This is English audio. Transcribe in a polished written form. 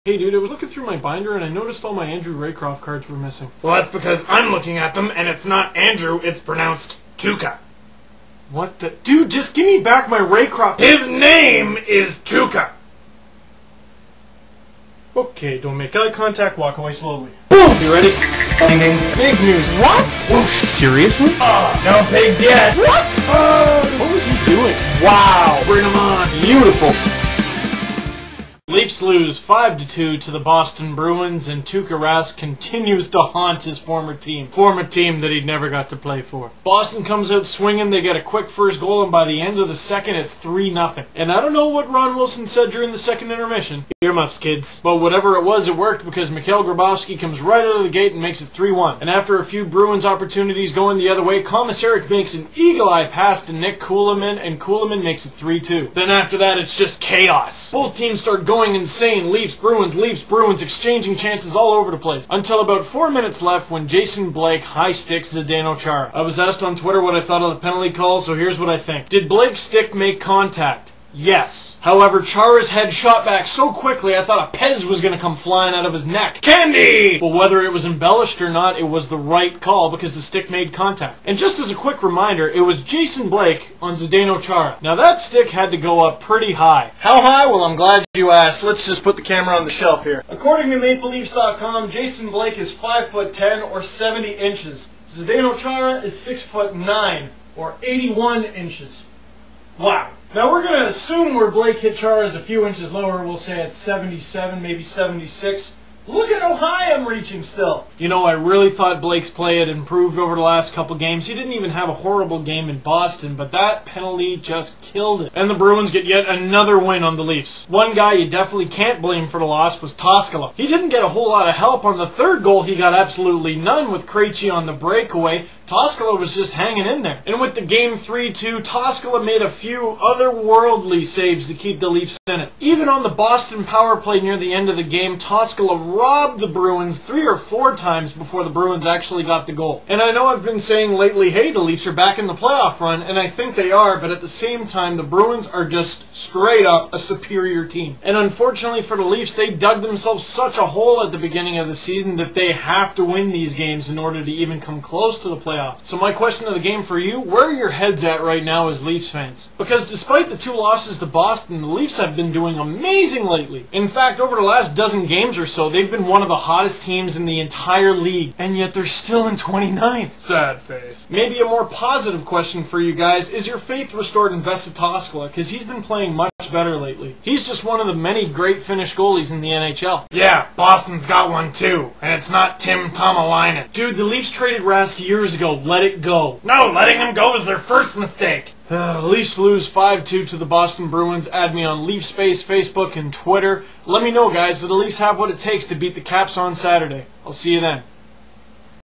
Hey dude, I was looking through my binder and I noticed all my Andrew Raycroft cards were missing. Well, that's because I'm looking at them and it's not Andrew, it's pronounced Tuca. What the? Dude, just give me back my Raycroft. His name is Tuca. Okay, don't make eye contact, walk away slowly. Boom! You ready? Ding ding. Big news. What? Whoosh. Seriously? No pigs yet. What? What was he doing? Wow. Bring him on. Beautiful. Leafs lose 5-2 to the Boston Bruins, and Tuukka Rask continues to haunt his former team that he never got to play for. Boston comes out swinging, they get a quick first goal, and by the end of the second, it's 3-0. And I don't know what Ron Wilson said during the second intermission. Earmuffs, kids. But whatever it was, it worked because Mikhail Grabowski comes right out of the gate and makes it 3-1. And after a few Bruins opportunities going the other way, Komisarek makes an eagle-eye pass to Nick Kulemin, and Kulemin makes it 3-2. Then after that, it's just chaos. Both teams start going insane. Leafs, Bruins, exchanging chances all over the place. Until about 4 minutes left when Jason Blake high-sticks Zdeno Chara. I was asked on Twitter what I thought of the penalty call, so here's what I think. Did Blake's stick make contact? Yes. However, Chara's head shot back so quickly I thought a Pez was going to come flying out of his neck. Candy! But whether it was embellished or not, it was the right call because the stick made contact. And just as a quick reminder, it was Jason Blake on Zdeno Chara. Now that stick had to go up pretty high. How high? Well, I'm glad you asked. Let's just put the camera on the shelf here. According to MapleLeafs.com, Jason Blake is 5'10" or 70 inches. Zdeno Chara is 6'9" or 81 inches. Wow. Now we're going to assume where Blake hit Chara is a few inches lower. We'll say it's 77, maybe 76. Look at how high I'm reaching still. You know, I really thought Blake's play had improved over the last couple games. He didn't even have a horrible game in Boston, but that penalty just killed it. And the Bruins get yet another win on the Leafs. One guy you definitely can't blame for the loss was Toskala. He didn't get a whole lot of help on the third goal. He got absolutely none with Krejci on the breakaway. Toskala was just hanging in there. And with the game 3-2, Toskala made a few otherworldly saves to keep the Leafs in it. Even on the Boston power play near the end of the game, Toskala robbed the Bruins 3 or 4 times before the Bruins actually got the goal. And I know I've been saying lately, hey, the Leafs are back in the playoff run, and I think they are, but at the same time, the Bruins are just straight up a superior team. And unfortunately for the Leafs, they dug themselves such a hole at the beginning of the season that they have to win these games in order to even come close to the playoffs. So my question of the game for you, where are your heads at right now as Leafs fans? Because despite the 2 losses to Boston, the Leafs have been doing amazing lately. In fact, over the last dozen games or so, they've been one of the hottest teams in the entire league, and yet they're still in 29th. Sad face. Maybe a more positive question for you guys, is your faith restored in Vesa Toskala? Because he's been playing much better lately. He's just one of the many great Finnish goalies in the NHL. Yeah, Boston's got one too, and it's not Tim Tomalainen. Dude, the Leafs traded Rask years ago. Let it go. No, letting him go was their first mistake. Leafs lose 5-2 to the Boston Bruins. Add me on Leaf Space, Facebook, and Twitter. Let me know, guys, that the Leafs have what it takes to beat the Caps on Saturday. I'll see you then.